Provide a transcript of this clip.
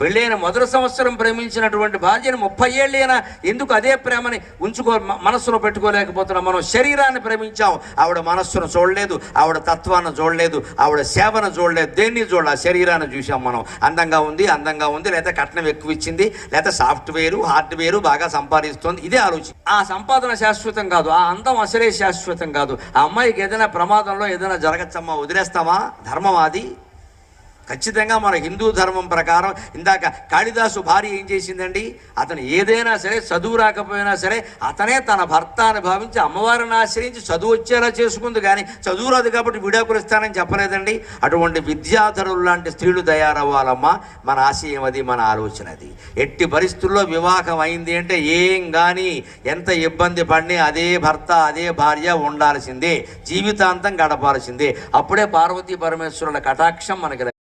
పెళ్ళైన మొదటి సంవత్సరం ప్రేమించినటువంటి భార్యను 30 ఏళ్ళైనా ఎందుకు అదే ప్రేమని మనస్సులో పెట్టుకోలేకపోతున్నాం? మనం శరీరాన్ని ప్రేమించాం, ఆవిడ మనస్సును చూడలేదు, ఆవిడ తత్వాన్ని చూడలేదు, ఆవిడ సేవను చూడలేదు, దేన్ని చూడాలి? ఆ శరీరాన్ని చూసాం మనం. అందంగా ఉంది, లేదా కట్నం ఎక్కువ ఇచ్చింది, లేదా సాఫ్ట్వేరు హార్డ్వేరు బాగా సంపాదిస్తుంది, ఇదే ఆలోచన. ఆ సంపాదన శాశ్వతం కాదు, ఆ అందం అసలే శాశ్వతం కాదు. ఆ అమ్మాయికి ఏదైనా ప్రమాదంలో ఏదైనా జరగచ్చమ్మా, వదిలేస్తామా? ధర్మం అది. ఖచ్చితంగా మన హిందూ ధర్మం ప్రకారం ఇందాక కాళిదాసు భార్య ఏం చేసిందండి? అతను ఏదైనా సరే, చదువు రాకపోయినా సరే, అతనే తన భర్త అని భావించి అమ్మవారిని ఆశ్రయించి చదువు వచ్చేలా చేసుకుంది. కానీ చదువు రాదు కాబట్టి విడాకులు ఇస్తానని చెప్పలేదండి. అటువంటి విద్యాధరులు లాంటి స్త్రీలు తయారవ్వాలమ్మా. మన ఆశయం అది, మన ఆలోచన అది. ఎట్టి పరిస్థితుల్లో వివాహం అయింది అంటే ఏం కానీ ఎంత ఇబ్బంది పడినా అదే భర్త అదే భార్య ఉండాల్సిందే, జీవితాంతం గడపాల్సిందే. అప్పుడే పార్వతీ పరమేశ్వరుల కటాక్షం మనకి